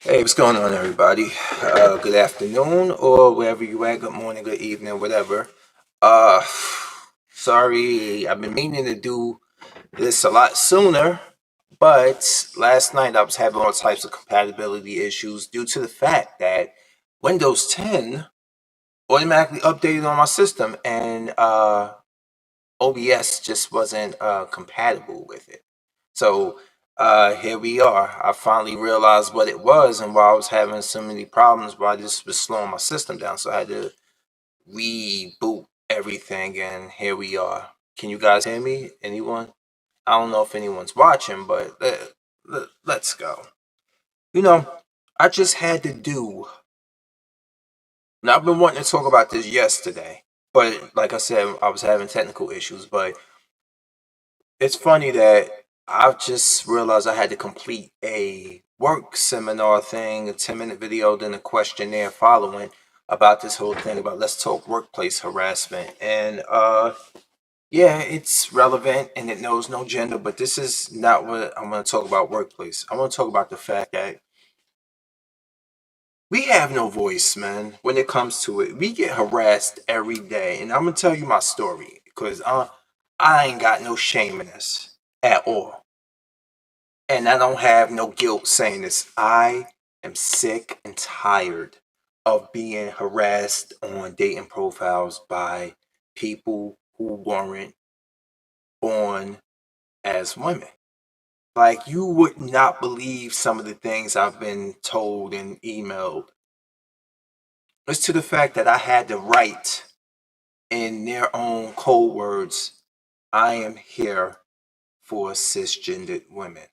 Hey, what's going on, everybody? Good afternoon, or wherever you at. Good morning, good evening, whatever. Uh, Sorry, I've been meaning to do this a lot sooner, but last night I was having all types of compatibility issues due to the fact that Windows 10 automatically updated on my system, and OBS just wasn't compatible with it. So here we are. I finally realized what it was and why I was having so many problems, why this was slowing my system down. So I had to reboot everything, and here we are. Can you guys hear me? Anyone? I don't know if anyone's watching, but let's go. You know, I just had to do. Now, I've been wanting to talk about this yesterday, but like I said, I was having technical issues. But it's funny that I just realized I had to complete a work seminar thing, a 10-minute video, then a questionnaire following about this whole thing about let's talk workplace harassment. And yeah, it's relevant and it knows no gender, but this is not what I'm going to talk about workplace. I want to talk about the fact that we have no voice, man, when it comes to it. We get harassed every day. And I'm going to tell you my story because I ain't got no shame in this at all. And I don't have no guilt saying this. I am sick and tired of being harassed on dating profiles by people who weren't born as women. Like, you would not believe some of the things I've been told and emailed. It's to the fact that I had to write in their own code words, I am here for cisgendered women.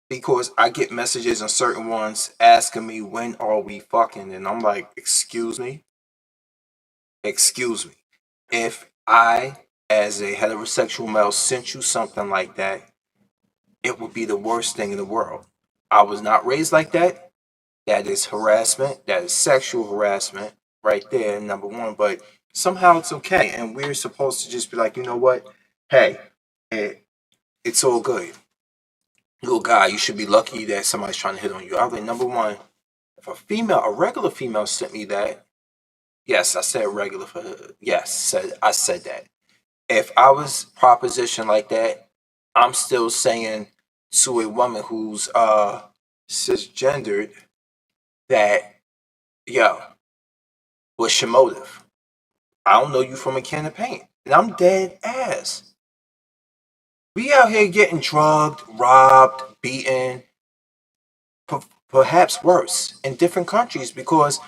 Because I get messages on certain ones asking me when are we fucking, and I'm like, excuse me. If I, as a heterosexual male, sent you something like that, it would be the worst thing in the world. I was not raised like that. That is harassment. That is sexual harassment right there, number one. But somehow it's okay, and we're supposed to just be like, you know what? Hey, it's all good. Little guy, you should be lucky that somebody's trying to hit on you. I was like, number one, if a regular female sent me that, yes, I said regular for her. Yes, I said that. If I was propositioned like that, I'm still saying to a woman who's cisgendered that, yo, what's your motive? I don't know you from a can of paint. And I'm dead ass. We out here getting drugged, robbed, beaten, perhaps worse in different countries because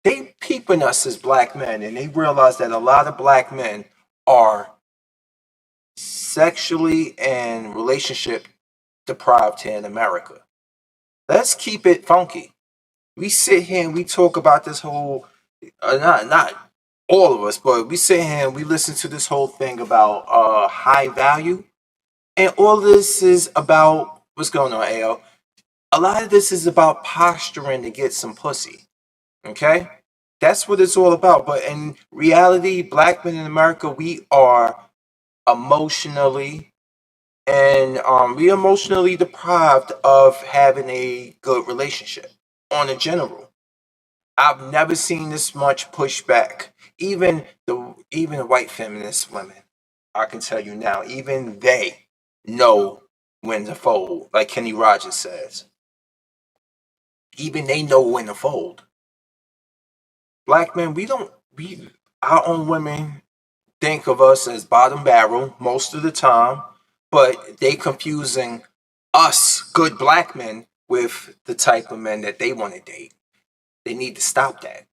they peeping us as black men and they realize that a lot of black men are sexually and relationship deprived here in America. Let's keep it funky. We sit here and we talk about this whole not all of us, but we sit here and we listen to this whole thing about high value, and all this is about what's going on, AL. A lot of this is about posturing to get some pussy. Okay? That's what it's all about. But in reality, black men in America, we are emotionally and we emotionally deprived of having a good relationship on a general. I've never seen this much pushback. Even the white feminist women, I can tell you now, even they know when to fold, like Kenny Rogers says. Even they know when to fold. Black men, we don't we our own women think of us as bottom barrel most of the time, but they confusing us good black men with the type of men that they want to date. They need to stop that.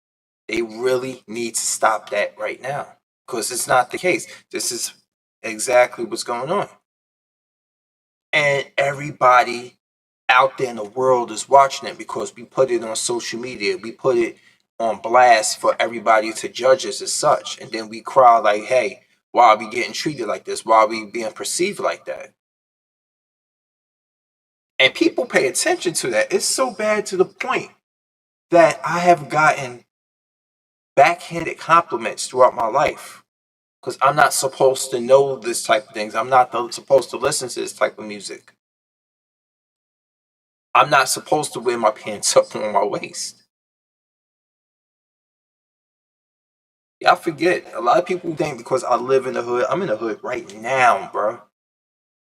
They really need to stop that right now because it's not the case. This is exactly what's going on. And everybody out there in the world is watching it because we put it on social media. We put it on blast for everybody to judge us as such. And then we cry like, hey, why are we getting treated like this? Why are we being perceived like that? And people pay attention to that. It's so bad to the point that I have gotten backhanded compliments throughout my life because I'm not supposed to know this type of things. I'm not supposed to listen to this type of music. I'm not supposed to wear my pants up on my waist. Yeah, I forget. A lot of people think because I live in the hood, I'm in the hood right now, bro.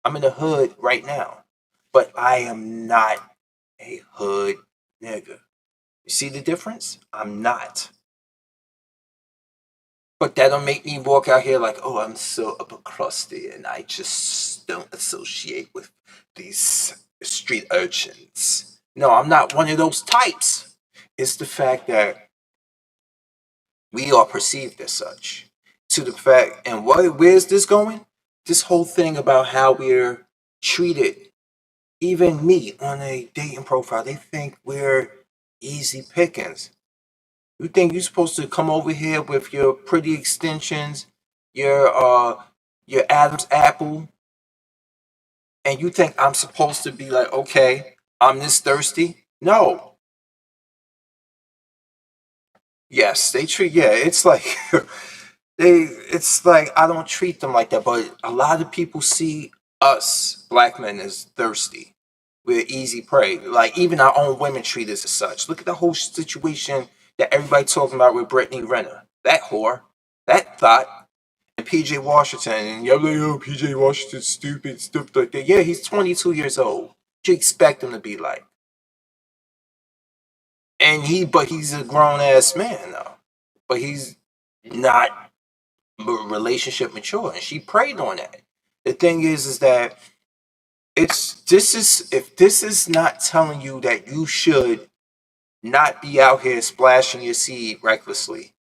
I'm in the hood right now. But I am not a hood nigga. You see the difference? I'm not. But that don't make me walk out here like, oh, I'm so upper crusty and I just don't associate with these street urchins. No, I'm not one of those types. It's the fact that we are perceived as such. To the fact, and where's this going? This whole thing about how we're treated, even me on a dating profile, they think we're easy pickings. You think you're supposed to come over here with your pretty extensions, your uh your Adam's apple, and you think I'm supposed to be like, okay, I'm this thirsty? No. Yes, they treat yeah, it's like it's like I don't treat them like that, but a lot of people see us black men as thirsty. We're easy prey. Like even our own women treat us as such. Look at the whole situation that everybody talking about with Brittany Renner. That whore, that thought, and PJ Washington, and you're like, oh, PJ Washington's stupid, stupid like that. Yeah, he's 22 years old. What you expect him to be like? And but he's a grown ass man though. But he's not relationship mature, and she preyed on that. The thing is that if this is not telling you that you should not be out here splashing your seed recklessly,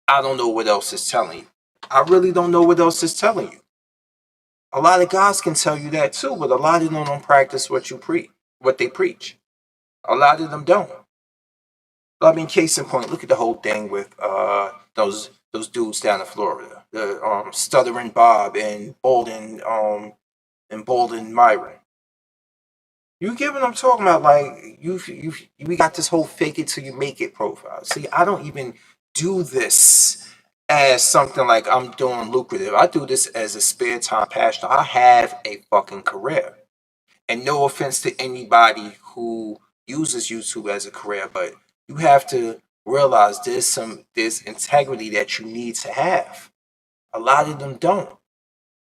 I don't know what else is telling you. I really don't know what else is telling you. A lot of guys can tell you that too, but a lot of them don't practice what they preach. A lot of them don't. I mean, case in point, look at the whole thing with those dudes down in Florida, the stuttering Bob and Bolden Myron. You get what I'm talking about? Like we got this whole fake it till you make it profile. See, I don't even do this as something like I'm doing lucrative. I do this as a spare time passion. I have a fucking career. And no offense to anybody who uses YouTube as a career, but you have to realize there's integrity that you need to have. A lot of them don't.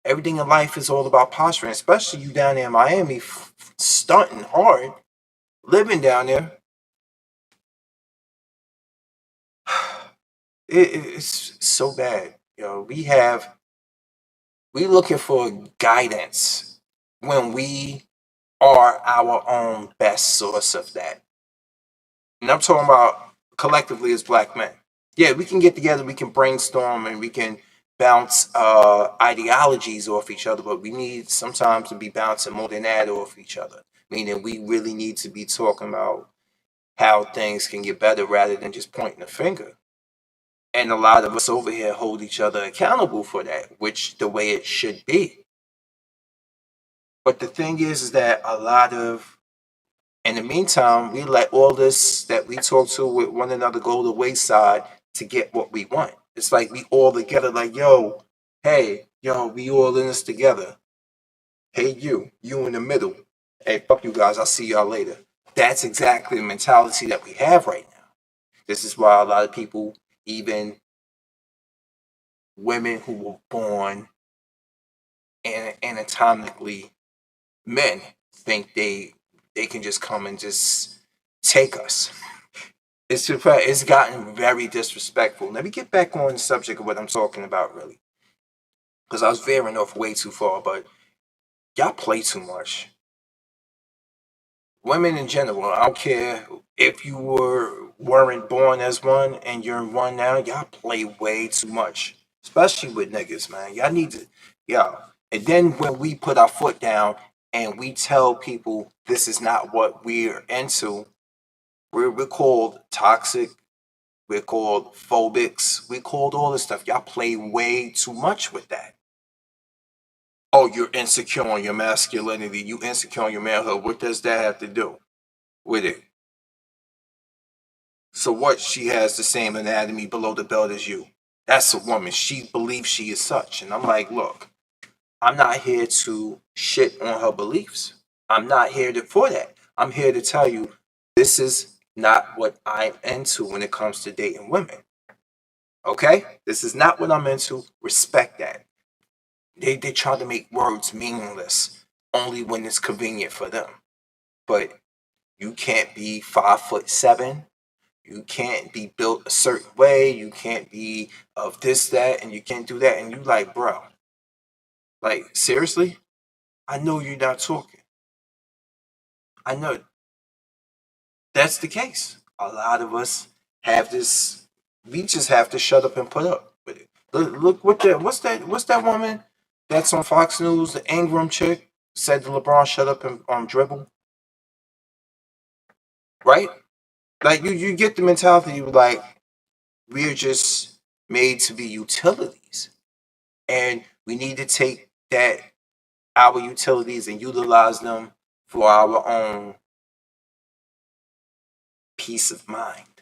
Everything in life is all about posturing, especially you down there in Miami, stunting hard, living down there. It's so bad. You know, we looking for guidance when we are our own best source of that. And I'm talking about collectively as black men. Yeah, we can get together, we can brainstorm, and we can bounce ideologies off each other, but we need sometimes to be bouncing more than that off each other. Meaning we really need to be talking about how things can get better rather than just pointing a finger. And a lot of us over here hold each other accountable for that, which the way it should be. But the thing is that a lot of in the meantime, we let all this that we talk to with one another go to the wayside to get what we want. It's like we all together, like, yo, hey, yo, we all in this together. Hey, you in the middle. Hey, fuck you guys, I'll see y'all later. That's exactly the mentality that we have right now. This is why a lot of people, even women who were born anatomically men, think they can just come and just take us. It's gotten very disrespectful. Let me get back on the subject of what I'm talking about, really, because I was veering off way too far. But y'all play too much. Women in general, I don't care if you weren't born as one and you're one now. Y'all play way too much, especially with niggas, man. Y'all need to, yeah. And then when we put our foot down and we tell people this is not what we're into, we're called toxic. We're called phobics. We're called all this stuff. Y'all play way too much with that. Oh, you're insecure on your masculinity. You insecure on your manhood. What does that have to do with it? So what? She has the same anatomy below the belt as you. That's a woman. She believes she is such. And I'm like, look, I'm not here to shit on her beliefs. I'm not here for that. I'm here to tell you this is not what I'm into when it comes to dating women. Okay? This is not what I'm into. Respect that. They try to make words meaningless only when it's convenient for them. But you can't be 5'7". You can't be built a certain way. You can't be of this, that, and you can't do that. And you like, bro, like seriously? I know you're not talking. I know that's the case. A lot of us have this. We just have to shut up and put up with it. Look what that. What's that woman that's on Fox News? The Ingram chick said to LeBron, "Shut up and dribble." Right? Like you get the mentality like we're just made to be utilities, and we need to take that our utilities and utilize them for our own peace of mind.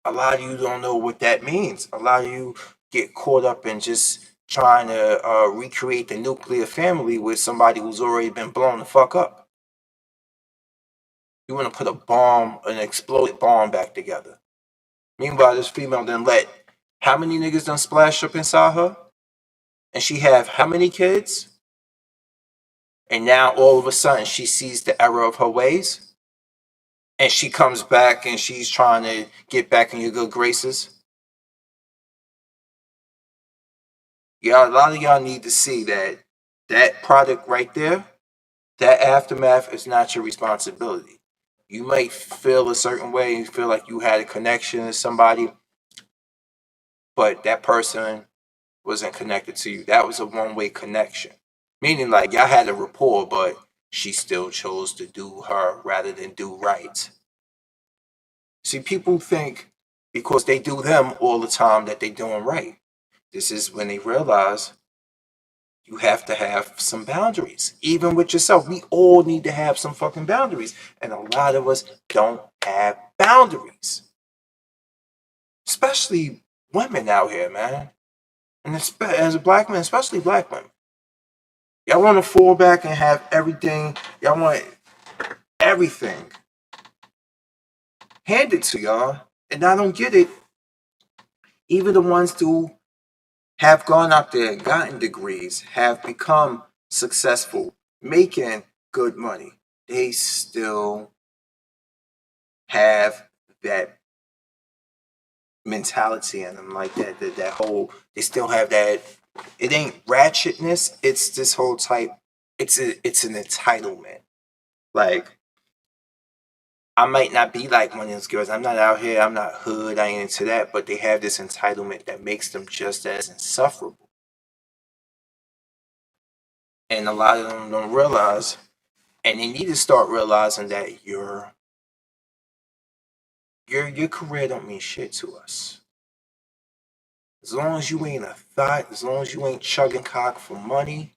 A lot of you don't know what that means. A lot of you get caught up in just trying to recreate the nuclear family with somebody who's already been blown the fuck up. You want to put a bomb, an exploded bomb back together. Meanwhile, this female then let how many niggas done splash up inside her? And she have how many kids? And now all of a sudden she sees the error of her ways? And she comes back and she's trying to get back in your good graces? Yeah, a lot of y'all need to see that that product right there, that aftermath is not your responsibility. You might feel a certain way and feel like you had a connection to somebody, but that person wasn't connected to you. That was a one-way connection. Meaning like y'all had a rapport, but she still chose to do her rather than do right. See, people think because they do them all the time that they doing right. This is when they realize you have to have some boundaries. Even with yourself, we all need to have some fucking boundaries. And a lot of us don't have boundaries. Especially women out here, man. And as a black man, especially black women. Y'all want to fall back and have everything. Y'all want everything handed to y'all. And I don't get it. Even the ones who have gone out there and gotten degrees, have become successful, making good money, they still have that mentality in them, like that whole. They still have that. It ain't ratchetness. It's this whole type. It's an entitlement. Like I might not be like one of those girls. I'm not out here. I'm not hood. I ain't into that. But they have this entitlement that makes them just as insufferable. And a lot of them don't realize, and they need to start realizing that your career don't mean shit to us. As long as you ain't a thought, as long as you ain't chugging cock for money,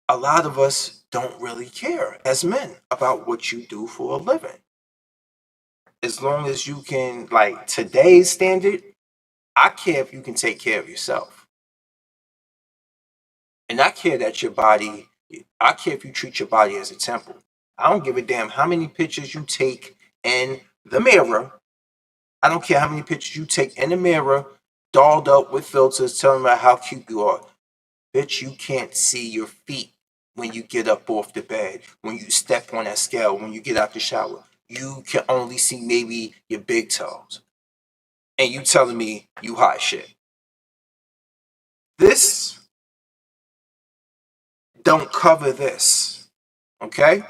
a lot of us don't really care as men about what you do for a living. As long as you can, like today's standard, I care if you can take care of yourself. And I care that your body, I care if you treat your body as a temple. I don't give a damn how many pictures you take in the mirror. I don't care how many pictures you take in the mirror, dolled up with filters, telling about how cute you are. Bitch, you can't see your feet when you get up off the bed, when you step on that scale, when you get out the shower. You can only see maybe your big toes. And you telling me you hot shit. This don't cover this. Okay?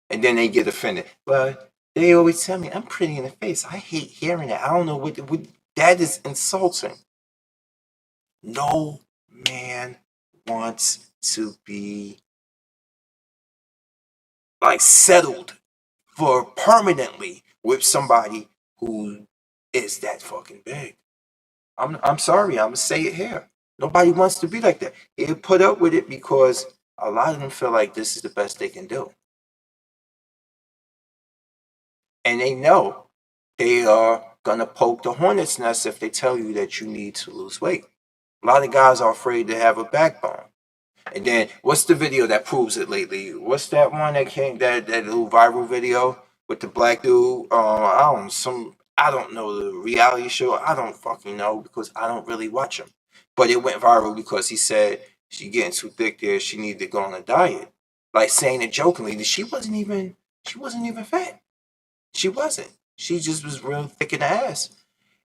And then they get offended. But they always tell me I'm pretty in the face. I hate hearing that. I don't know what that is insulting. No man wants to be like settled for permanently with somebody who is that fucking big. I'm sorry, I'm gonna say it here. Nobody wants to be like that. They put up with it because a lot of them feel like this is the best they can do. And they know they are gonna poke the hornet's nest if they tell you that you need to lose weight. A lot of guys are afraid to have a backbone. And then what's the video that proves it lately? What's that one that came that little viral video with the black dude? I don't know the reality show. I don't fucking know because I don't really watch them. But it went viral because he said she getting too thick there. She needed to go on a diet. Like saying it jokingly. She wasn't even fat. She wasn't. She just was real thick in the ass.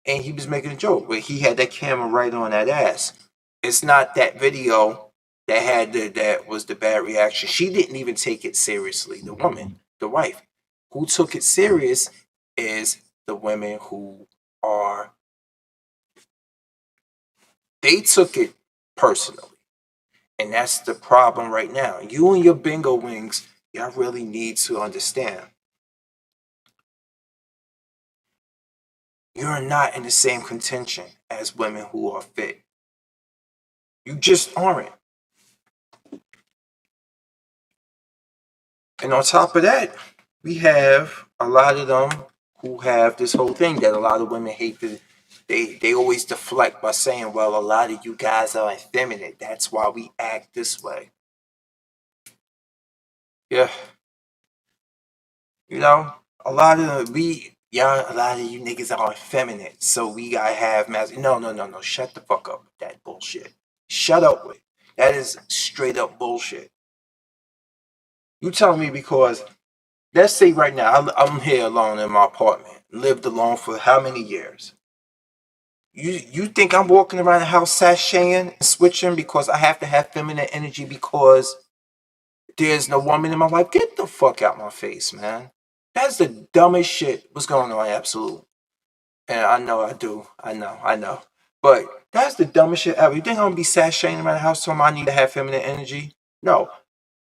And he was making a joke, but he had that camera right on that ass. It's not that video that was the bad reaction. She didn't even take it seriously. The woman, the wife, who took it serious is the women who are they took it personally. And that's the problem right now. You and your bingo wings, y'all really need to understand. You're not in the same contention as women who are fit. You just aren't. And on top of that, we have a lot of them who have this whole thing that a lot of women hate. They always deflect by saying, well, a lot of you guys are effeminate. That's why we act this way. Yeah. You know, a lot of you niggas are effeminate. So we gotta have No, no, no, no. Shut the fuck up with that bullshit. Shut up with it. That is straight up bullshit. You telling me because let's say right now I'm here alone in my apartment, lived alone for how many years? You think I'm walking around the house sashaying and switching because I have to have feminine energy because there's no woman in my life? Get the fuck out my face, man. That's the dumbest shit. What's going on? Absolute. And I know I do. I know. But that's the dumbest shit ever. You think I'm gonna be sashaying around the house telling me I need to have feminine energy? No.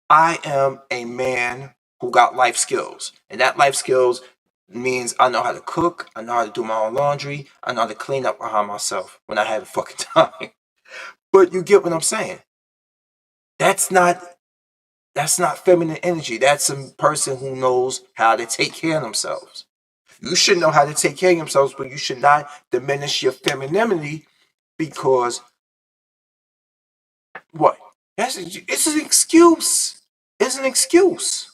I am a man who got life skills. And that life skills means I know how to cook, I know how to do my own laundry, I know how to clean up behind myself when I have fucking time. But you get what I'm saying. That's not feminine energy. That's a person who knows how to take care of themselves. You should know how to take care of themselves, but you should not diminish your femininity because what? It's an excuse. It's an excuse.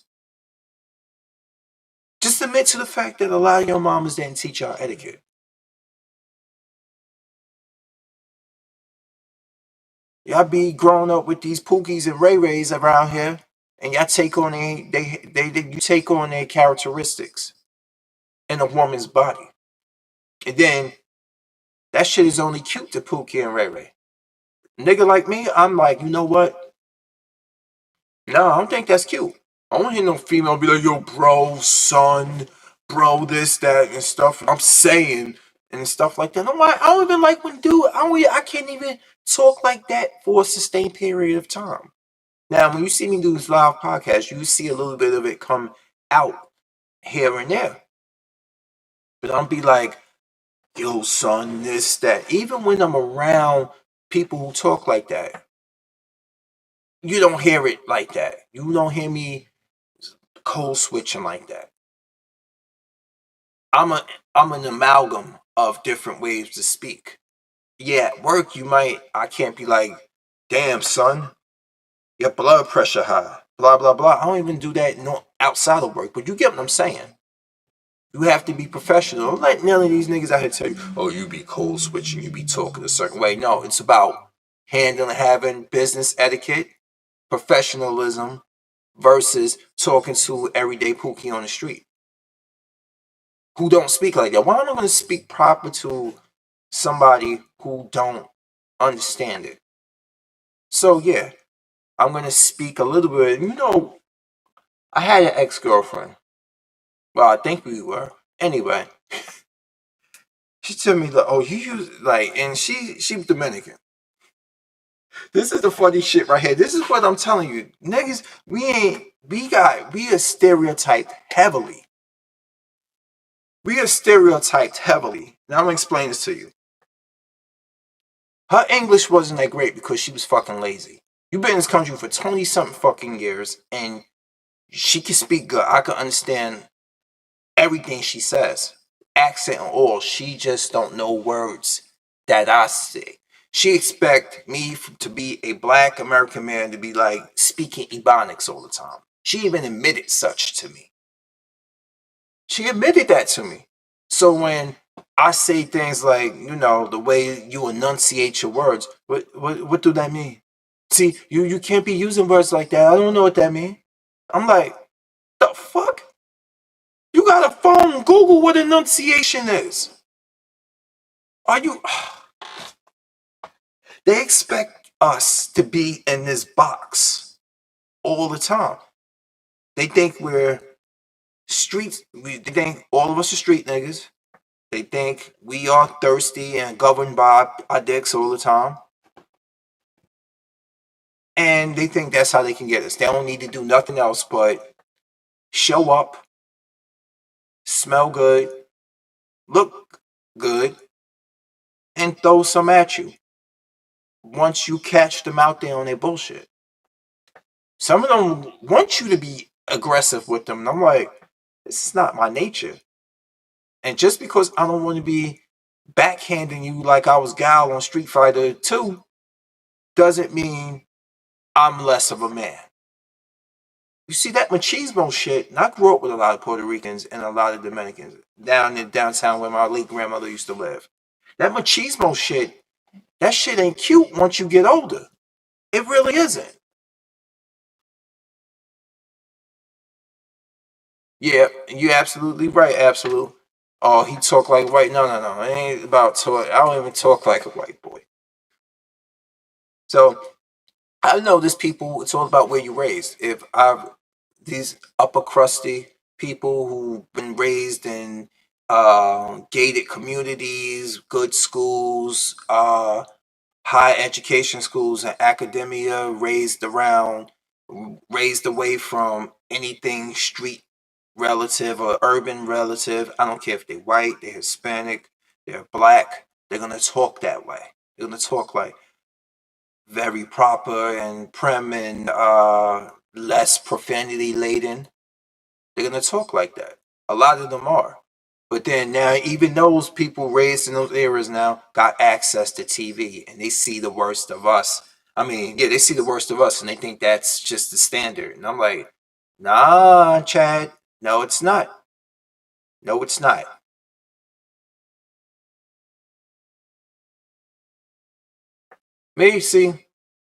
Just admit to the fact that a lot of your mamas didn't teach y'all etiquette. Y'all be growing up with these Pookies and Ray Rays around here, and y'all take on you take on their characteristics in a woman's body, and then that shit is only cute to Pookie and Ray Ray. Nigga like me, I'm like, you know what? No, I don't think that's cute. I don't hear no female be like, yo, bro, son, bro, this, that, and stuff. I'm saying and stuff like that. I'm like, I don't even like when I can't even talk like that for a sustained period of time. Now, when you see me do this live podcast, you see a little bit of it come out here and there. But I'll be like, yo, son, this, that. Even when I'm around people who talk like that, you don't hear it like that. You don't hear me code switching like that. I'm an amalgam of different ways to speak. Yeah, at work I can't be like, damn son, your blood pressure high, blah blah blah. I don't even do that outside of work, but you get what I'm saying. You have to be professional. Don't let none of these niggas out here tell you, oh, you be cold switching, you be talking a certain way. No, it's about having business etiquette, professionalism, versus talking to everyday Pookie on the street who don't speak like that. Why am I going to speak proper to somebody who don't understand it? So yeah, I'm going to speak a little bit. I had an ex-girlfriend. Well, I think we were. Anyway, she told me like, oh, you use like, and she was Dominican. This is the funny shit right here. This is what I'm telling you, niggas. We are stereotyped heavily. We are stereotyped heavily. Now I'm gonna explain this to you. Her English wasn't that great because she was fucking lazy. You've been in this country for 20 something fucking years, and she can speak good. I can understand everything she says, accent and all. She just don't know words that I say. She expect me to be a black American man to be like speaking Ebonics all the time. She even admitted such to me. She admitted that to me. So when I say things like, the way you enunciate your words, what do that mean? See, you can't be using words like that. I don't know what that means. I'm like, the fuck? You got a phone. Google what enunciation is. Are you? They expect us to be in this box all the time. They think we're streets. They think all of us are street niggas. They think we are thirsty and governed by our dicks all the time. And they think that's how they can get us. They don't need to do nothing else but show up, smell good, look good, and throw some at you once you catch them out there on their bullshit. Some of them want you to be aggressive with them. And I'm like, this is not my nature. And just because I don't want to be backhanding you like I was Gal on Street Fighter 2 doesn't mean I'm less of a man. You see that machismo shit, and I grew up with a lot of Puerto Ricans and a lot of Dominicans down in downtown where my late grandmother used to live. That machismo shit, that shit ain't cute once you get older. It really isn't. Yeah, you're absolutely right, absolute. Oh, he talk like white. No, no, no. It ain't about talk. I don't even talk like a white boy. So I know this people, it's all about where you're raised. If I've these upper crusty people who've been raised in gated communities, good schools, high education schools and academia, raised away from anything street relative or urban relative. I don't care if they're white, they're Hispanic, they're black, they're gonna talk that way. They're gonna talk like very proper and prim and less profanity laden. They're gonna talk like that. A lot of them are. But then now, even those people raised in those eras now got access to TV and they see the worst of us. I mean, yeah, they see the worst of us and they think that's just the standard. And I'm like, nah, Chad. No, it's not. No, it's not. Me, see,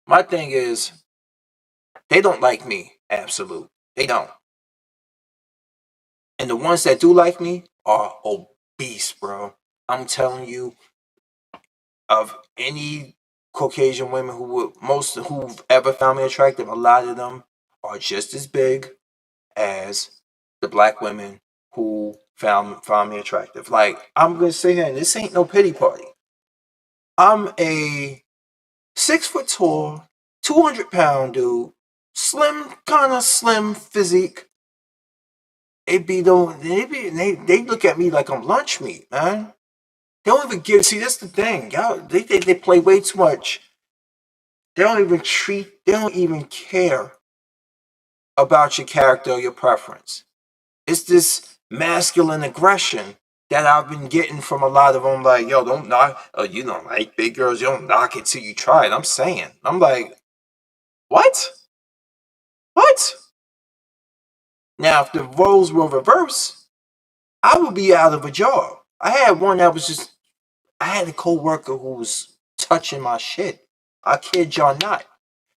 my thing is, they don't like me. Absolute. They don't. And the ones that do like me are obese, bro. I'm telling you, of any Caucasian women who've ever found me attractive, a lot of them are just as big as the black women who found me attractive. Like, I'm gonna say here, and this ain't no pity party. I'm a 6 foot tall, 200 pound dude, slim, kind of slim physique. They look at me like I'm lunch meat, man. They don't even give. See, that's the thing. Y'all, they think they play way too much. They don't even treat. They don't even care about your character or your preference. It's this masculine aggression that I've been getting from a lot of them. Like, yo, don't knock. Oh, you don't like big girls. You don't knock it till you try it. I'm saying. I'm like, what? What? Now, if the roles were reversed, I would be out of a job. I had one that was just. I had a coworker who was touching my shit. I kid y'all not.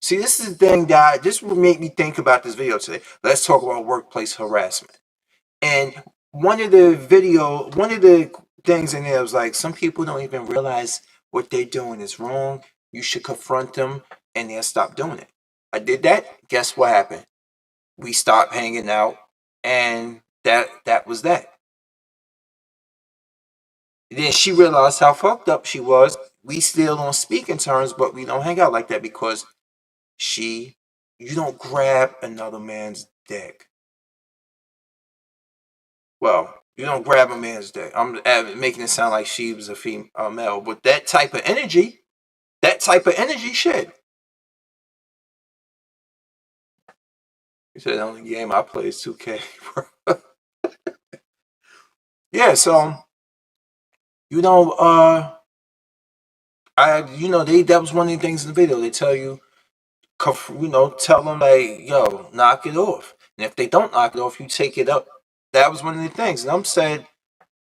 See, this is the thing that this would make me think about this video today. Let's talk about workplace harassment. And one of the things in there was like, some people don't even realize what they're doing is wrong. You should confront them and they'll stop doing it. I did that. Guess what happened? We stopped hanging out, and that was that. Then she realized how fucked up she was. We still on speaking terms, but we don't hang out like that because she, you don't grab another man's dick. Well, you don't grab a man's dick. I'm making it sound like she was a male, but that type of energy, shit. He said the only game I play is 2K. Yeah, so you know, that was one of the things in the video. They tell you, tell them like, yo, knock it off. And if they don't knock it off, you take it up. That was one of the things. And I'm saying,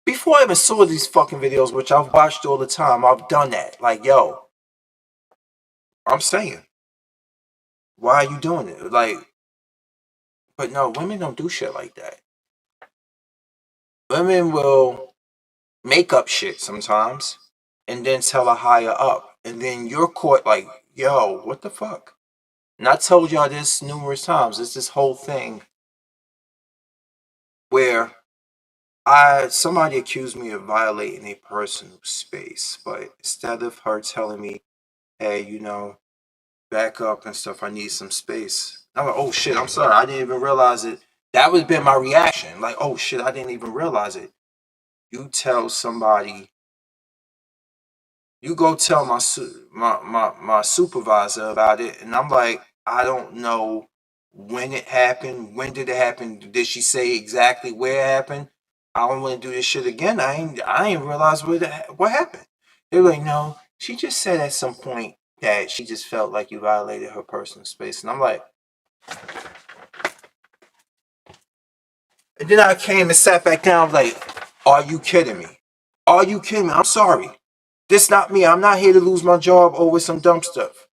before I even saw these fucking videos, which I've watched all the time, I've done that. Like, yo, I'm saying, why are you doing it? Like, but no, women don't do shit like that. Women will make up shit sometimes and then tell a higher up. And then you're caught like, yo, what the fuck? And I told y'all this numerous times. It's this whole thing where somebody accused me of violating a personal space, but instead of her telling me, hey, back up and stuff, I need some space. I'm like, oh shit, I'm sorry, I didn't even realize it. That would have been my reaction. Like, oh shit, I didn't even realize it. You tell somebody, you go tell my supervisor about it, and I'm like, I don't know when it happened. When did it happen? Did she say exactly where it happened? I don't want to do this shit again. I ain't realize what happened. They're like, no, she just said at some point that she just felt like you violated her personal space, and I'm like, and then I came and sat back down, like, are you kidding me? Are you kidding me? I'm sorry. This not me. I'm not here to lose my job over some dumb stuff.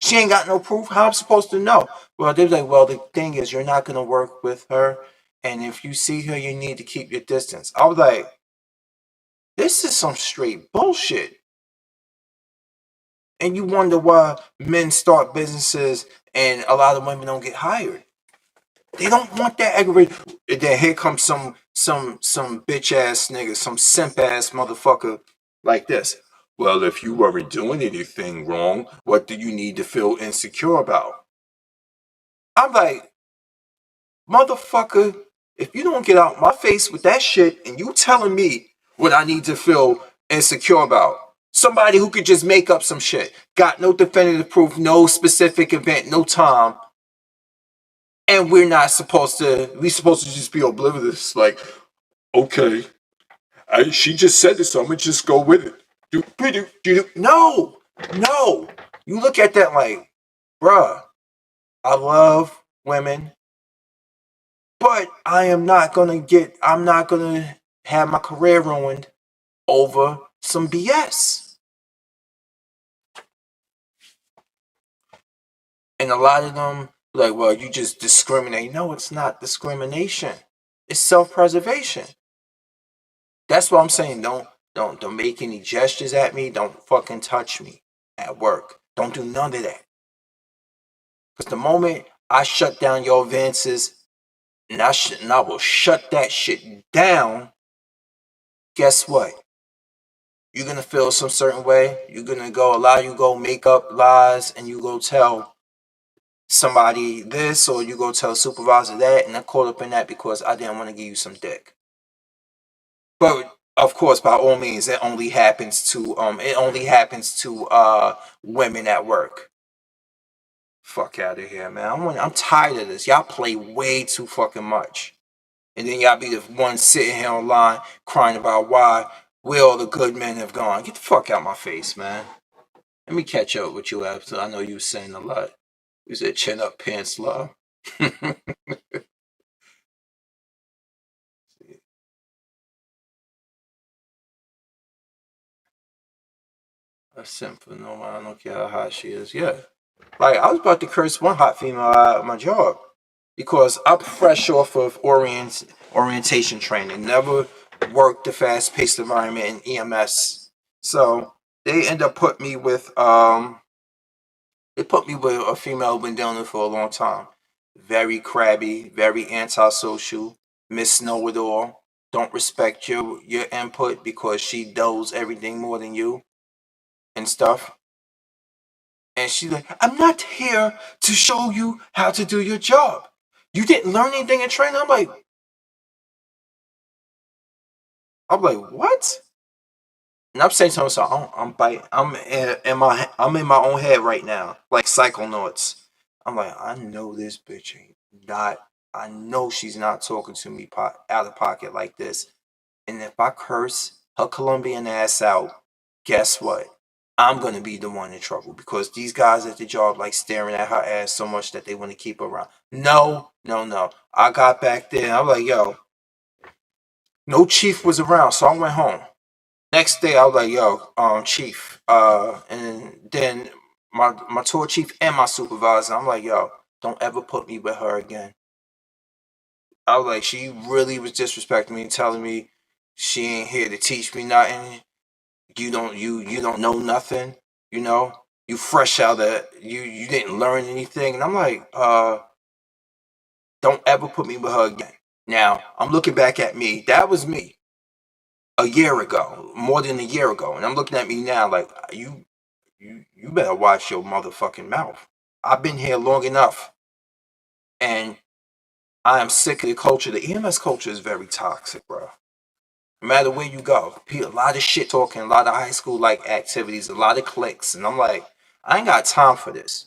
She ain't got no proof. How I'm supposed to know? Well, they're like, well, the thing is, you're not gonna work with her, and if you see her, you need to keep your distance. I was like, this is some straight bullshit. And you wonder why men start businesses and a lot of women don't get hired. They don't want that aggravated. And then here comes some bitch ass nigga, some simp ass motherfucker like this. Well, if you weren't doing anything wrong, what do you need to feel insecure about? I'm like, motherfucker, if you don't get out my face with that shit and you telling me what I need to feel insecure about, somebody who could just make up some shit, got no definitive proof, no specific event, no time, and we supposed to just be oblivious, like, okay, she just said this, so I'm gonna just go with it. No, no. You look at that like, bruh, I love women, but I'm not gonna have my career ruined over some BS. And a lot of them, like, well, you just discriminate. No, it's not discrimination. It's self-preservation. That's what I'm saying. Don't make any gestures at me. Don't fucking touch me at work. Don't do none of that. Because the moment I shut down your advances, and I will shut that shit down, guess what? You're gonna feel some certain way. You're gonna go make up lies, and you go tell somebody this, or you go tell supervisor that, and I'm caught up in that because I didn't want to give you some dick. But of course, by all means, it only happens to women at work. Fuck out of here, man. I'm tired of this. Y'all play way too fucking much. And then y'all be the one sitting here online crying about where all the good men have gone. Get the fuck out my face, man. Let me catch up with you after. I know you was saying a lot. You said chin up, pants low. A simp for no one. I don't care how hot she is. Yeah. Like, I was about to curse one hot female out of my job because I'm fresh off of orientation training. Never worked a fast paced environment in EMS. So they end up they put me with a female who's been doing it for a long time. Very crabby, very antisocial, Miss Know It All. Don't respect your input because she knows everything more than you and stuff. And she's like, I'm not here to show you how to do your job. You didn't learn anything in training. I'm like, what? And I'm saying to myself, I'm in my own head right now, like psychonauts. I'm like, I know this bitch ain't not. I know she's not talking to me out of pocket like this. And if I curse her Colombian ass out, guess what? I'm gonna be the one in trouble because these guys at the job like staring at her ass so much that they want to keep her around. No, no, no. I got back there and I was like, yo, no chief was around, so I went home. Next day I was like, yo, chief, and then my tour chief and my supervisor, I'm like, yo, don't ever put me with her again. I was like, she really was disrespecting me, telling me she ain't here to teach me nothing. You don't know nothing. You know, you fresh out of you didn't learn anything, and I'm like, don't ever put me with her again. Now I'm looking back at me. That was me a year ago, more than a year ago, and I'm looking at me now like you better watch your motherfucking mouth. I've been here long enough, and I am sick of the culture. The EMS culture is very toxic, bro. No matter where you go, a lot of shit talking, a lot of high school like activities, a lot of cliques, and I'm like, I ain't got time for this.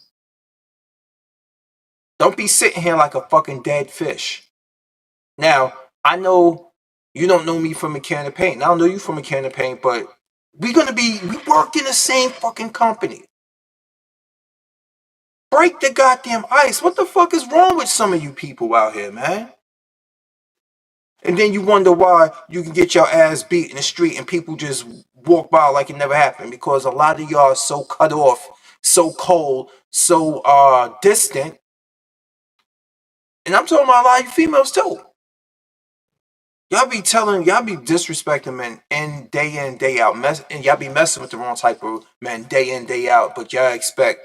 Don't be sitting here like a fucking dead fish. Now, I know you don't know me from a can of paint. I don't know you from a can of paint, but we work in the same fucking company. Break the goddamn ice. What the fuck is wrong with some of you people out here, man? And then you wonder why you can get your ass beat in the street and people just walk by like it never happened because a lot of y'all are so cut off, so cold, so distant. And I'm talking about a lot of you females too. Y'all be disrespecting men and day in, day out. And y'all be messing with the wrong type of men day in, day out. But y'all expect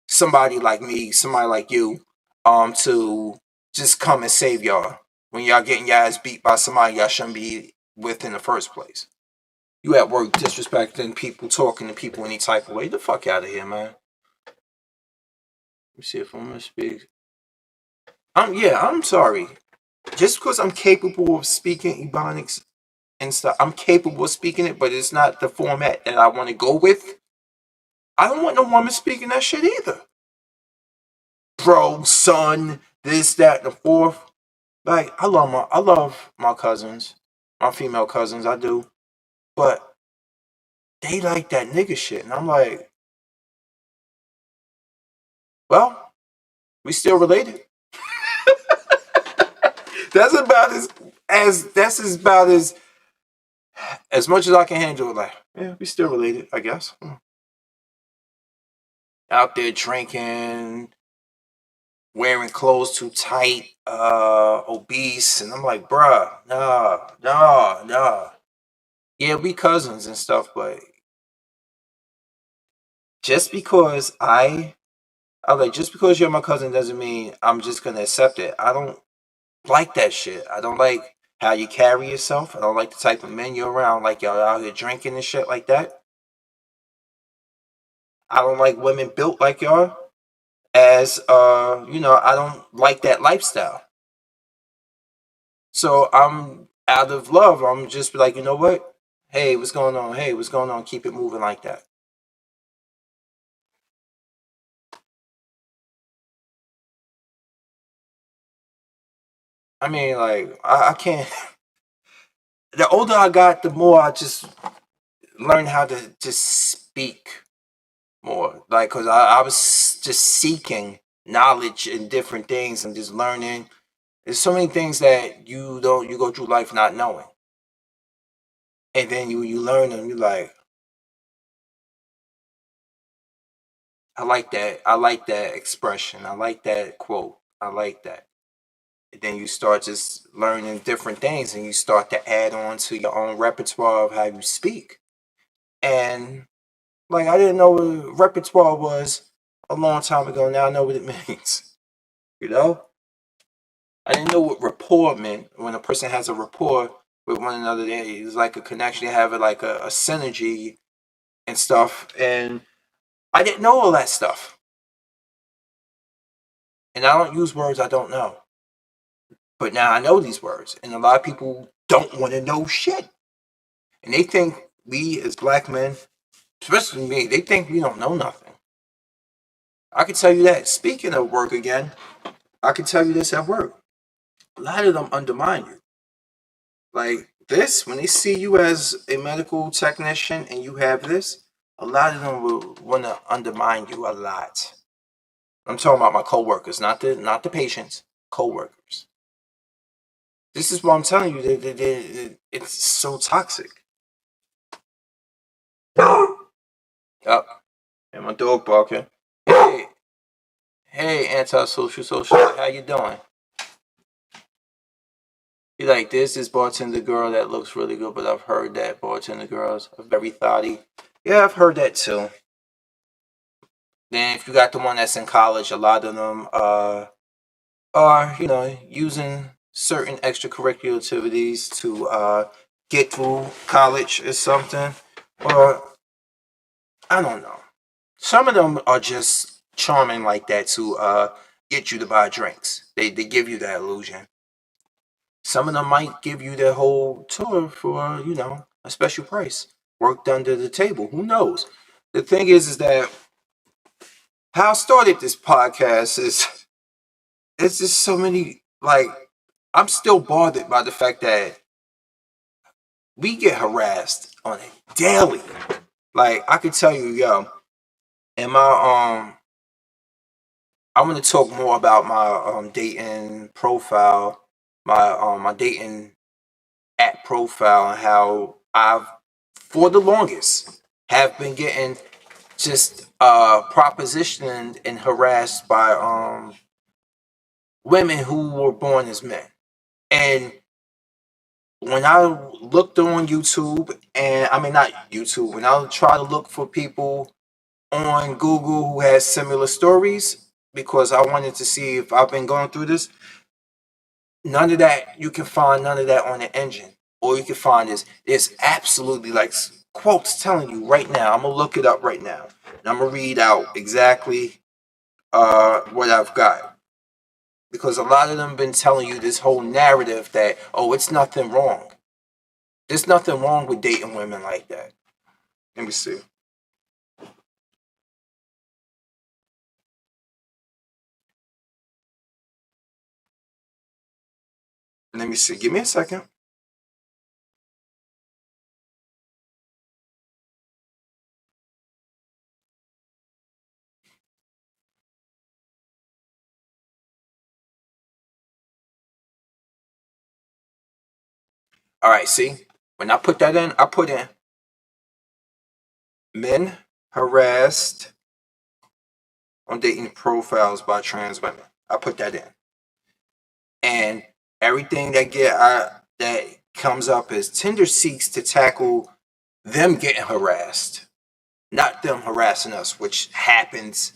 somebody like me, somebody like you, to just come and save y'all when y'all getting your ass beat by somebody y'all shouldn't be with in the first place. You at work disrespecting people, talking to people any type of way. Get the fuck out of here, man. Let me see if I'm gonna speak. I'm sorry. Just because I'm capable of speaking Ebonics and stuff, I'm capable of speaking it, but it's not the format that I want to go with. I don't want no woman speaking that shit either. Bro, son, this, that, and the fourth. Like, I love my cousins, my female cousins, I do. But they like that nigga shit. And I'm like, well, we still related. That's about as much as I can handle it. Like, yeah, we still related, I guess. Out there drinking, wearing clothes too tight, obese, and I'm like, bruh, nah. Yeah, we cousins and stuff, but just because just because you're my cousin doesn't mean I'm just gonna accept it. I don't like that shit. I don't like how you carry yourself. I don't like the type of men you're around, like y'all out here drinking and shit like that. I don't like women built like y'all. As I don't like that lifestyle. So I'm out of love. I'm just like, you know what? Hey, what's going on? Hey, what's going on? Keep it moving like that. I mean, like, I can't. The older I got, the more I just learned how to just speak more. Like, cause I was just seeking knowledge and different things and just learning. There's so many things that you go through life not knowing, and then you learn them. You like, I like that. I like that expression. I like that quote. I like that. And then you start just learning different things and you start to add on to your own repertoire of how you speak. And like I didn't know what repertoire was a long time ago. Now I know what it means. You know? I didn't know what rapport meant. When a person has a rapport with one another, it's like a connection. They have like a synergy and stuff. And I didn't know all that stuff. And I don't use words I don't know. But now I know these words. And a lot of people don't want to know shit. And they think we as black men, especially me, they think we don't know nothing. I can tell you that. Speaking of work again, I can tell you this at work. A lot of them undermine you. Like this, when they see you as a medical technician and you have this, a lot of them will want to undermine you a lot. I'm talking about my coworkers, not the patients, coworkers. This is what I'm telling you. It's so toxic. Yep. And my dog barking. Hey, hey, antisocial socialite, how you doing? You like this bartender girl that looks really good, but I've heard that bartender girls are very thotty. Yeah, I've heard that too. Then if you got the one that's in college, a lot of them are, using certain extracurricular activities to get through college or something. Or I don't know. Some of them are just charming like that to get you to buy drinks. They give you that illusion. Some of them might give you their whole tour for, a special price. Worked under the table. Who knows? The thing is that how I started this podcast is it's just so many, like, I'm still bothered by the fact that we get harassed on a daily. Like, I could tell you, yo, in my I want to talk more about my dating profile, my dating app profile, and how I've, for the longest, have been getting just propositioned and harassed by women who were born as men. And when I looked on YouTube, and I mean not YouTube, when I try to look for people on Google who has similar stories, because I wanted to see if I've been going through this, none of that, you can find none of that on the engine. All you can find is absolutely like quotes telling you right now. I'm gonna look it up right now, and I'm gonna read out exactly what I've got, because a lot of them been telling you this whole narrative that, oh, it's nothing wrong. There's nothing wrong with dating women like that. Let me see. Let me see. Give me a second. All right, see, when I put that in, I put in men harassed on dating profiles by trans women. I put that in, and everything that comes up is Tinder seeks to tackle them getting harassed, not them harassing us, which happens,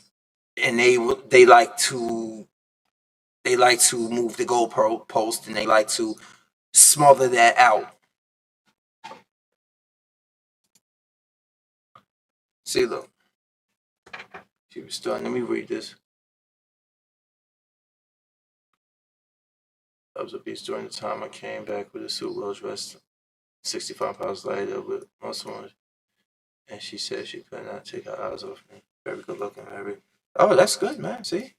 and they like to move the goalpost, and they like to smother that out. See, look, she was starting. Let me read this. I was obese during the time I came back with a suit well dressed, 65 pounds lighter with muscle on it. And she said she could not take her eyes off me. Very good looking, very. Oh, that's good, man. See,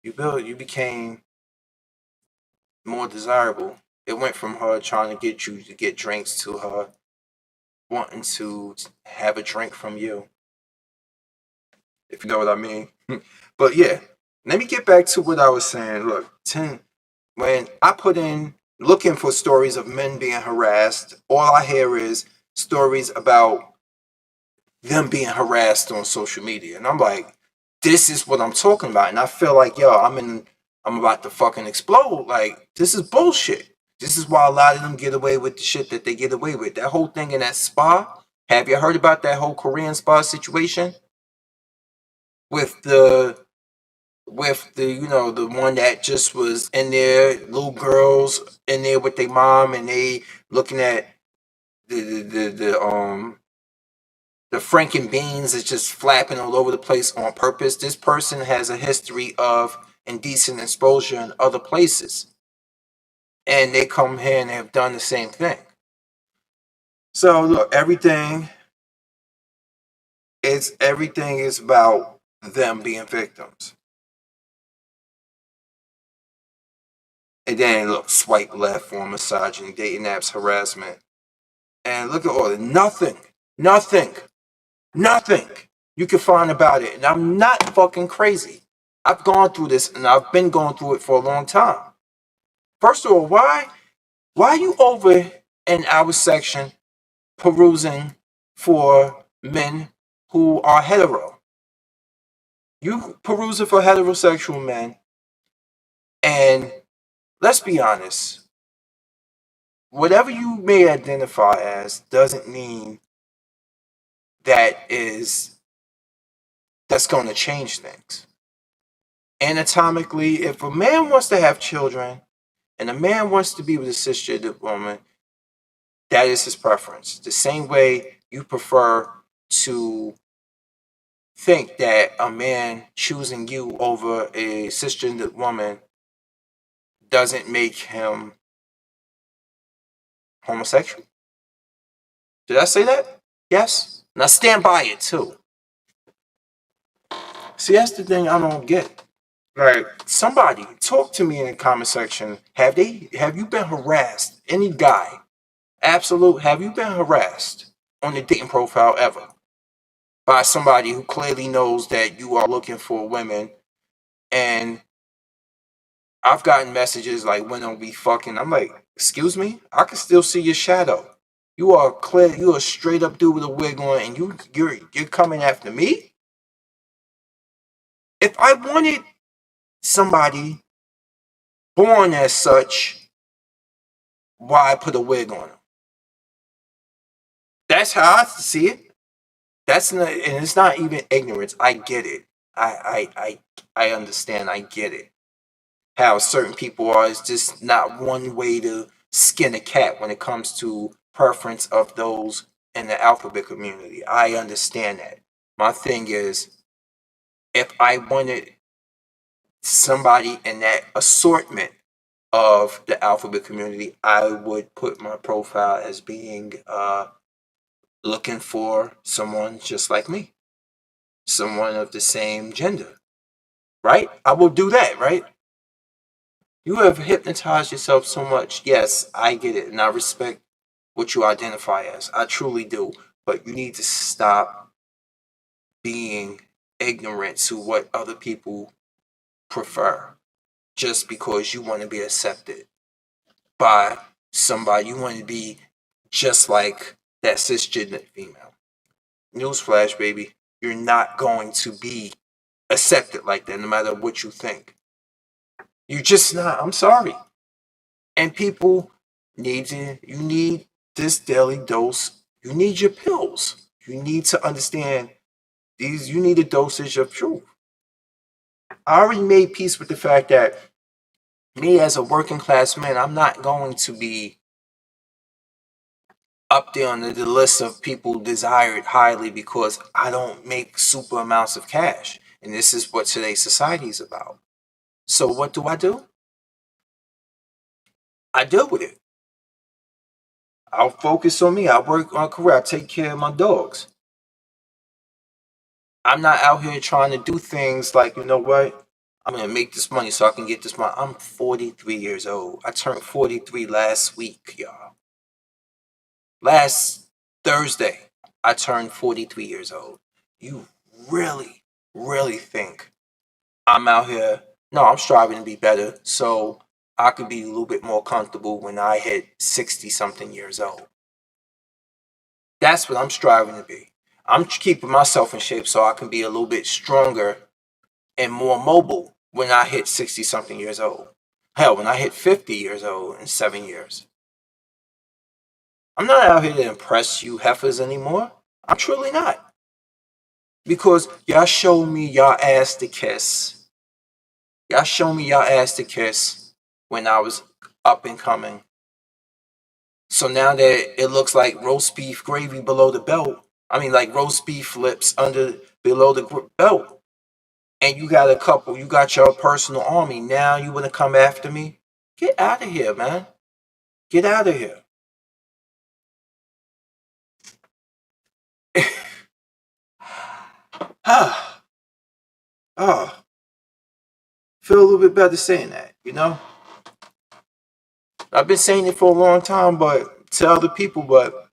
you became more desirable. It went from her trying to get you to get drinks to her wanting to have a drink from you, if you know what I mean. But yeah, let me get back to what I was saying. Look, when I put in looking for stories of men being harassed, all I hear is stories about them being harassed on social media. And I'm like, this is what I'm talking about. And I feel like, yo, I'm about to fucking explode. Like, this is bullshit. This is why a lot of them get away with the shit that they get away with. That whole thing in that spa. Have you heard about that whole Korean spa situation? With the one that just was in there, little girls in there with their mom, and they looking at the Franken beans is just flapping all over the place on purpose. This person has a history of indecent exposure in other places, and they come here and have done the same thing. So look, everything is about them being victims. And then look, swipe left for misogyny, dating apps, harassment, and look at all the nothing. Nothing you can find about it. And I'm not fucking crazy. I've gone through this and I've been going through it for a long time. First of all, why are you over in our section perusing for men who are hetero? You perusing for heterosexual men, and let's be honest, whatever you may identify as doesn't mean that's going to change things. Anatomically, if a man wants to have children and a man wants to be with a cisgender woman, that is his preference. The same way you prefer to think that a man choosing you over a cisgender woman doesn't make him homosexual. Did I say that? Yes. And I stand by it too. See, that's the thing I don't get. Like, somebody talk to me in the comment section. Have you been harassed? Any guy, absolute, have you been harassed on your dating profile ever by somebody who clearly knows that you are looking for women? And I've gotten messages like, when are we fucking? I'm like, excuse me? I can still see your shadow. You are clear, you are a straight up dude with a wig on, and you're coming after me? If I wanted somebody born as such, why put a wig on them? That's how I see it. That's not, and it's not even ignorance. I get it. I understand. I get it. How certain people are is just not one way to skin a cat when it comes to preference of those in the alphabet community. I understand that. My thing is, if I wanted somebody in that assortment of the alphabet community, I would put my profile as being looking for someone just like me, someone of the same gender, right? I will do that, right? You have hypnotized yourself so much. Yes, I get it, and I respect what you identify as. I truly do. But you need to stop being ignorant to what other people prefer just because you want to be accepted by somebody. You want to be just like that cisgender female. Newsflash, baby. You're not going to be accepted like that no matter what you think. You're just not. I'm sorry. And people you need this daily dose. You need your pills. You need to understand you need a dosage of truth. I already made peace with the fact that me as a working class man, I'm not going to be up there on the list of people desired highly because I don't make super amounts of cash. And this is what today's society is about. So what do? I deal with it. I'll focus on me. I work on career. I take care of my dogs. I'm not out here trying to do things like, you know what? I'm gonna make this money so I can get this money. I'm 43 years old. I turned 43 last week, y'all. Last Thursday, I turned 43 years old. You really, really think I'm out here? No, I'm striving to be better so I could be a little bit more comfortable when I hit 60 something years old. That's what I'm striving to be. I'm keeping myself in shape so I can be a little bit stronger and more mobile when I hit 60 something years old. Hell, when I hit 50 years old in 7 years. I'm not out here to impress you heifers anymore. I'm truly not. Because y'all showed me y'all ass to kiss. Y'all showed me y'all ass to kiss when I was up and coming. So now that it looks like roast beef gravy below the belt, I mean like roast beef lips below the belt, and you got your personal army. Now you want to come after me? Get out of here, man. Get out of here. Ah, oh, feel a little bit better saying that, you know? I've been saying it for a long time, but to other people, but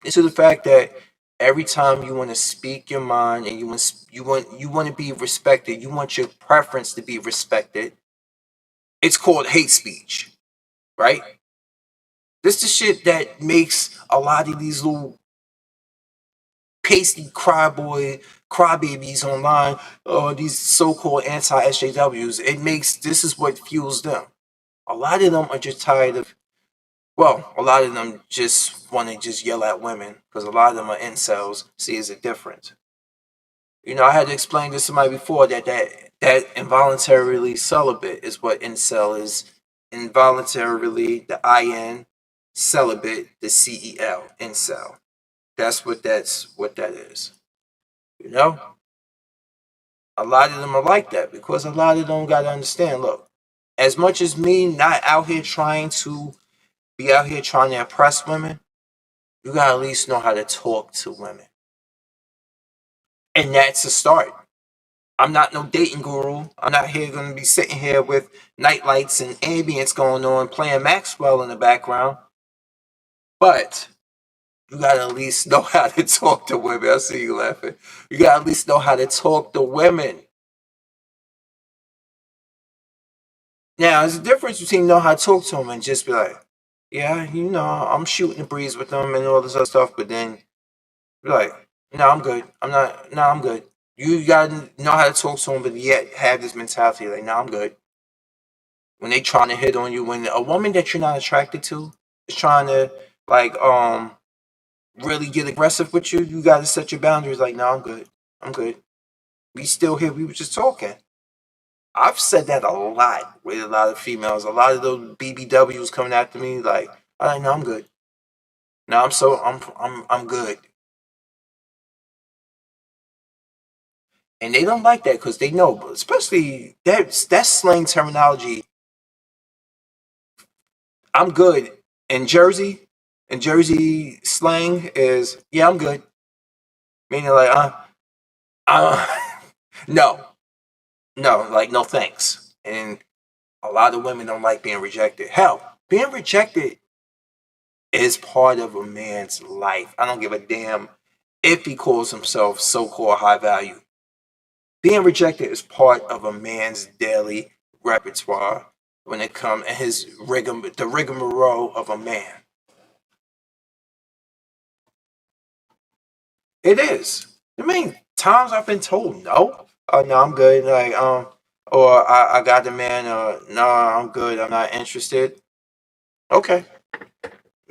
it's to the fact that Every time you want to speak your mind and you want to be respected, you want your preference to be respected. It's called hate speech, right? This the shit that makes a lot of these little pasty crybabies online, these so-called anti-SJWs. This is what fuels them. A lot of them are just tired of. Well, a lot of them just want to just yell at women because a lot of them are incels. See, is it different? I had to explain to somebody before that involuntarily celibate is what incel is. Involuntarily, the IN, celibate, the CEL, incel. That's what that is. You know, a lot of them are like that because a lot of them got to understand. Look, as much as me not out here trying to be out here trying to impress women, you got to at least know how to talk to women, and that's a start. I'm not no dating guru. I'm not here going to be sitting here with night lights and ambience going on, playing Maxwell in the background. But you got to at least know how to talk to women. I see you laughing. You got to at least know how to talk to women. Now, there's a difference between know how to talk to them and just be like, yeah, I'm shooting the breeze with them and all this other stuff. But then be like, no, I'm good. I'm not. No, I'm good. You gotta know how to talk to them, but yet have this mentality like, no, I'm good. When they trying to hit on you, when a woman that you're not attracted to is trying to like really get aggressive with you, you gotta set your boundaries. Like, no, I'm good. I'm good. We still here. We were just talking. I've said that a lot with a lot of females. A lot of those BBWs coming after me, like, all right, no, I'm good. No, I'm good. And they don't like that because they know, especially that slang terminology. I'm good in Jersey. In Jersey slang is yeah, I'm good. Meaning like uh no, no, like no thanks. And a lot of women don't like being rejected. Hell, being rejected is part of a man's life. I don't give a damn if he calls himself so-called high value. Being rejected is part of a man's daily repertoire when it comes and the rigmarole of a man. It is. I mean, times I've been told no. Oh no, I'm good. Like or I got the man. No, I'm good. I'm not interested. Okay,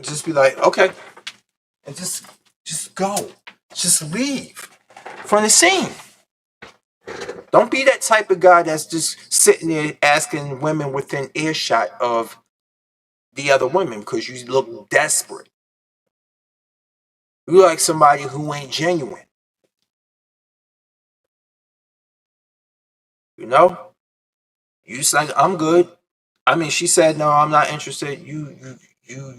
just be like okay, and just go, just leave from the scene. Don't be that type of guy that's just sitting there asking women within earshot of the other women because you look desperate. You like somebody who ain't genuine. You know, you just like I'm good. I mean, she said no, I'm not interested. You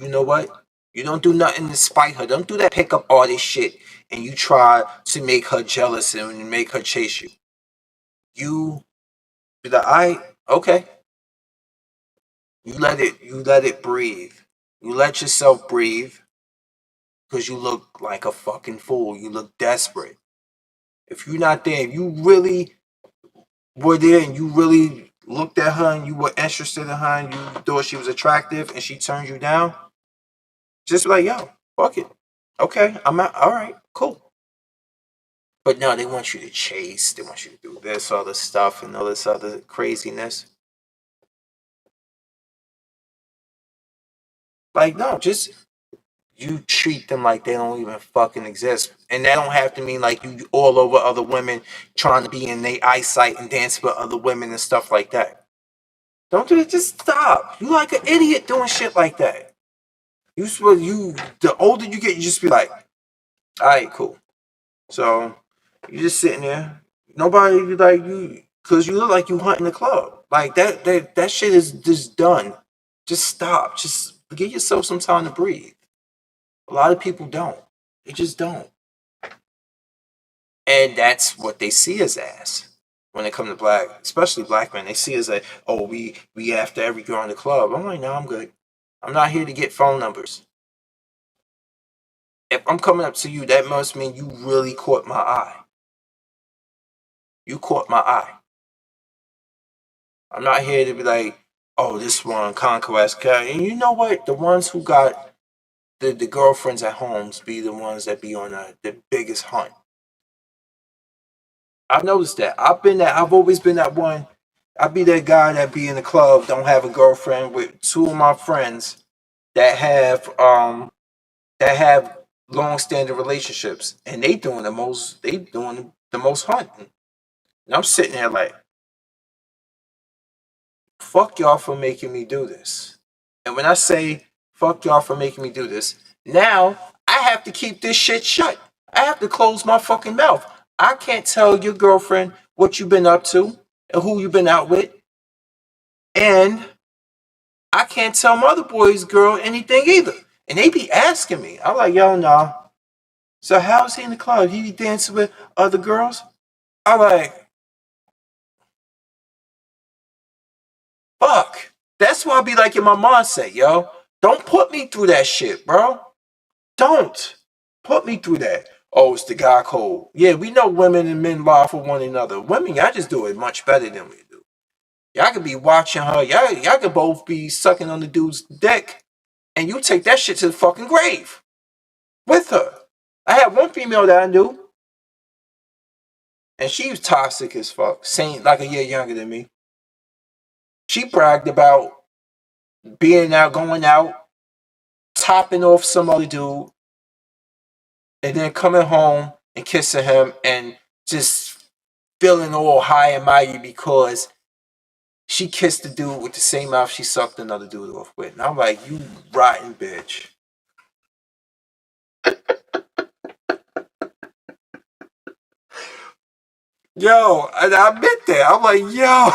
know what? You don't do nothing to spite her. Don't do that pick up artist shit and you try to make her jealous and make her chase you. You be like, I okay. You let it breathe. You let yourself breathe because you look like a fucking fool. You look desperate. If you're not there, if you really were there and you really looked at her and you were interested in her and you thought she was attractive and she turned you down, just be like, yo, fuck it. Okay, I'm out. All right, cool. But no, they want you to chase. They want you to do this, all this stuff, and all this other craziness. Like, no, just you treat them like they don't even fucking exist. And that don't have to mean like you all over other women trying to be in their eyesight and dance with other women and stuff like that. Don't do it. Just stop. You like an idiot doing shit like that. The older you get, you just be like, all right, cool. So you just sitting there. Nobody like you because you look like you hunting the club. Like that shit is just done. Just stop. Just give yourself some time to breathe. A lot of people don't. They just don't. And that's what they see us as when it comes to black, especially black men. They see us as, oh, we after every girl in the club. I'm like, no, I'm good. I'm not here to get phone numbers. If I'm coming up to you, that must mean you really caught my eye. You caught my eye. I'm not here to be like, oh, this one conquest guy. And you know what? The ones who got the girlfriends at homes be the ones that be on the biggest hunt. I've noticed that. I've been that. I've always been that one. I be that guy that be in the club, don't have a girlfriend, with two of my friends that have long standing relationships, and they doing the most hunting. And I'm sitting there like, fuck y'all for making me do this. And when I say fuck y'all for making me do this, now I have to keep this shit shut. I have to close my fucking mouth. I can't tell your girlfriend what you've been up to and who you've been out with. And I can't tell my other boy's girl anything either. And they be asking me. I'm like, yo, nah. So how's he in the club? He be dancing with other girls? I'm like, fuck. That's why I be like in my mindset, yo. Don't put me through that shit, bro. Don't put me through that. Oh, it's the guy code. Yeah, we know women and men lie for one another. Women, y'all just do it much better than we do. Y'all could be watching her. Y'all could both be sucking on the dude's dick, and you take that shit to the fucking grave with her. I had one female that I knew, and she was toxic as fuck. Same, like a year younger than me. She bragged about being out, going out, topping off some other dude, and then coming home and kissing him and just feeling all high and mighty because she kissed the dude with the same mouth she sucked another dude off with. And I'm like, you rotten bitch. Yo, and I admit that. I'm like, yo,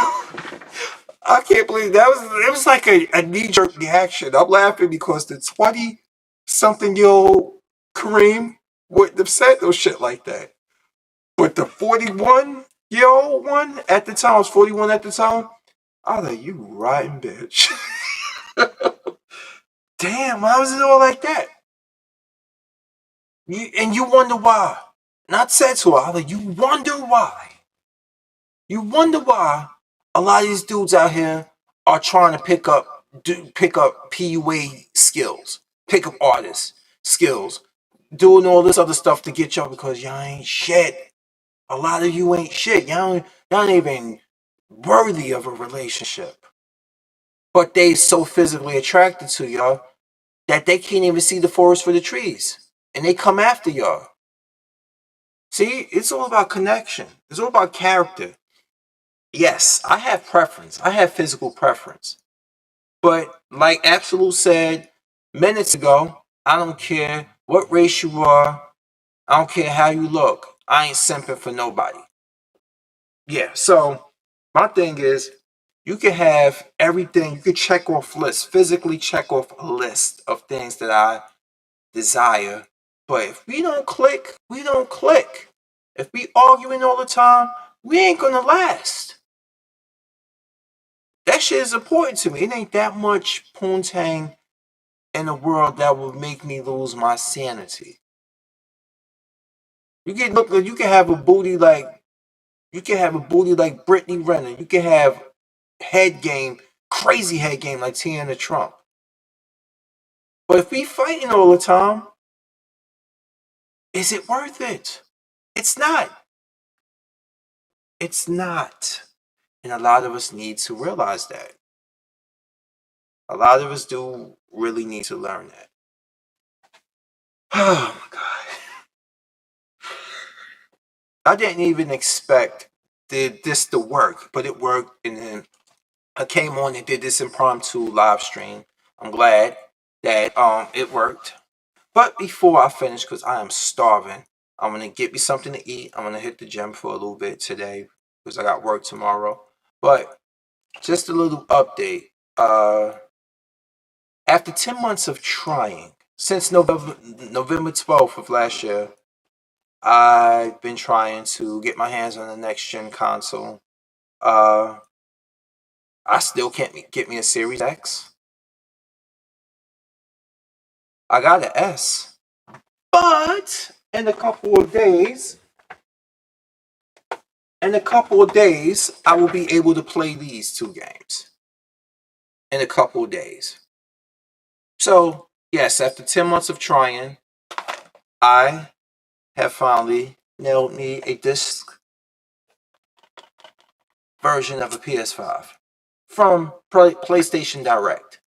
I can't believe that was, it was like a knee-jerk reaction. I'm laughing because the 20-something-year-old Kareem wouldn't have said no shit like that. But the 41-year-old one at the time, I was 41 at the time, I was like, you rotten bitch. Damn, why was it all like that? And you wonder why. Not said to her, I was like, you wonder why. You wonder why a lot of these dudes out here are trying to pick up PUA skills, pick up artists skills, doing all this other stuff to get y'all because y'all ain't shit. A lot of you ain't shit. Y'all ain't even worthy of a relationship. But they so physically attracted to y'all that they can't even see the forest for the trees. And they come after y'all. See, it's all about connection. It's all about character. Yes, I have preference. I have physical preference. But like Absolute said minutes ago, I don't care what race you are. I don't care how you look. I ain't simping for nobody. Yeah, so my thing is you can have everything. You can check off lists, physically check off a list of things that I desire. But if we don't click, we don't click. If we arguing all the time, we ain't gonna last. That shit is important to me. It ain't that much poontang in the world that would make me lose my sanity. You can have a booty like Brittany Renner. You can have head game, crazy head game like Tiana Trump. But if we fighting all the time, is it worth it? It's not. It's not. And a lot of us need to realize that. A lot of us do really need to learn that. Oh my god. I didn't even expect this to work, but it worked. And then I came on and did this impromptu live stream. I'm glad that it worked. But before I finish, because I am starving, I'm gonna get me something to eat. I'm gonna hit the gym for a little bit today because I got work tomorrow. But just a little update. After 10 months of trying, since November 12th of last year, I've been trying to get my hands on the next gen console. Uh, I still can't get me a Series X. I got an S. But in a couple of days, I will be able to play these 2 games. In a couple of days. So, yes, after 10 months of trying, I have finally nailed me a disc version of a PS5 from PlayStation Direct.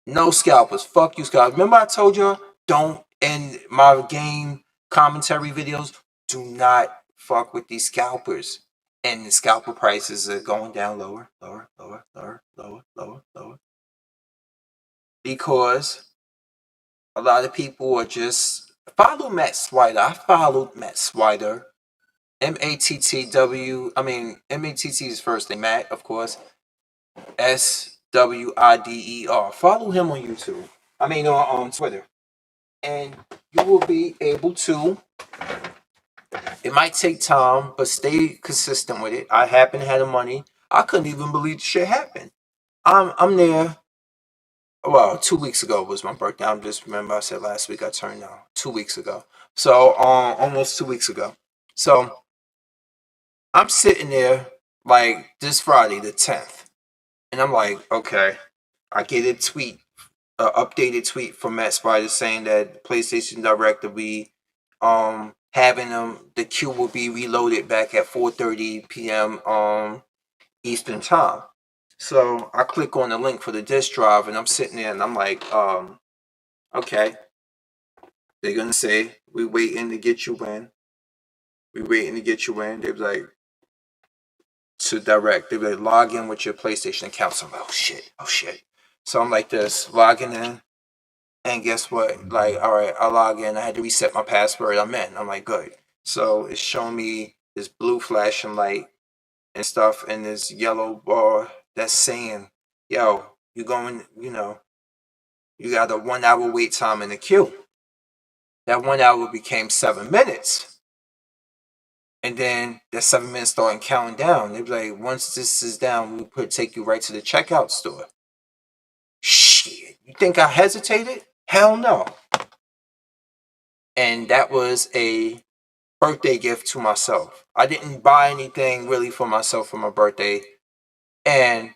No scalpers. Fuck you, scalpers. Remember I told you, don't, in my game commentary videos, do not fuck with these scalpers. And the scalper prices are going down lower, lower. Because a lot of people are just follow Matt Swider. I followed Matt Swider. Mattw, is first name, Matt, of course. Swider. Follow him on YouTube. On Twitter. And you will be able to. It might take time, but stay consistent with it. I happen to have the money. I couldn't even believe the shit happened. I'm there. Well, 2 weeks ago was my birthday. I just remember I said last week I turned 2 weeks ago. So almost 2 weeks ago. So I'm sitting there like this Friday, the 10th, and I'm like, okay. I get a tweet, an updated tweet from Matt Spider saying that PlayStation Direct will be having the queue will be reloaded back at 4:30 p.m. Eastern time. So I click on the link for the disk drive, and I'm sitting there, and I'm like, okay. They're gonna say we waiting to get you in. We waiting to get you in. They're like to direct. They're like log in with your PlayStation account. So I'm like, oh shit. So I'm like this, logging in, and guess what? Like, all right, I log in. I had to reset my password. I'm in. I'm like, good. So it's showing me this blue flashing light and stuff, and this yellow bar that's saying, yo, you going, you got a 1 hour wait time in the queue. That 1 hour became 7 minutes. And then that 7 minutes started counting down. They be like, once this is down, we take you right to the checkout store. Shit, you think I hesitated? Hell no. And that was a birthday gift to myself. I didn't buy anything really for myself for my birthday. And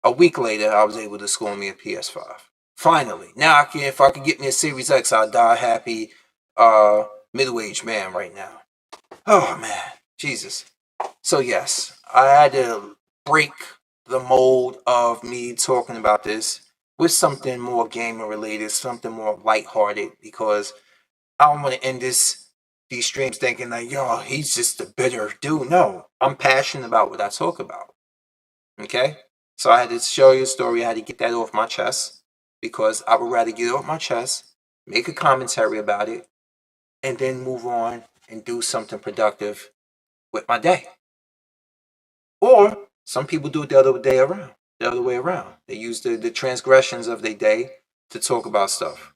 a week later, I was able to score me a PS5. Finally. Now if I could get me a Series X, I'd die happy middle-aged man right now. Oh man, Jesus. So yes, I had to break the mold of me talking about this with something more gaming related, something more lighthearted, because I don't want to end these streams thinking like, yo, he's just a bitter dude. No, I'm passionate about what I talk about. Okay? So I had to show you a story. I had to get that off my chest because I would rather get it off my chest, make a commentary about it, and then move on and do something productive with my day. Or some people do it the other way around. They use the transgressions of their day to talk about stuff.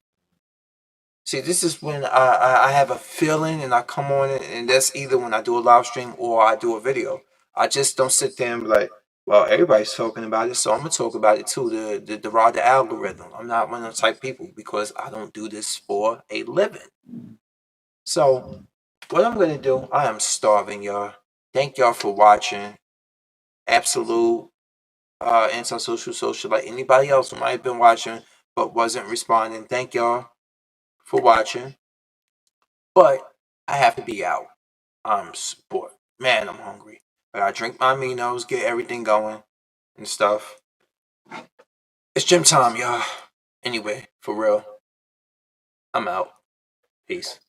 See, this is when I have a feeling and I come on it, and that's either when I do a live stream or I do a video. I just don't sit there and be like, well, everybody's talking about it, so I'm gonna talk about it too. The raw the algorithm. I'm not one of those type of people because I don't do this for a living. So what I'm gonna do, I am starving, y'all. Thank y'all for watching. Absolute antisocial social like anybody else who might have been watching but wasn't responding. Thank y'all for watching. But I have to be out. I'm sport. Man, I'm hungry. I gotta drink my aminos, get everything going and stuff. It's gym time, y'all. Anyway, for real. I'm out. Peace.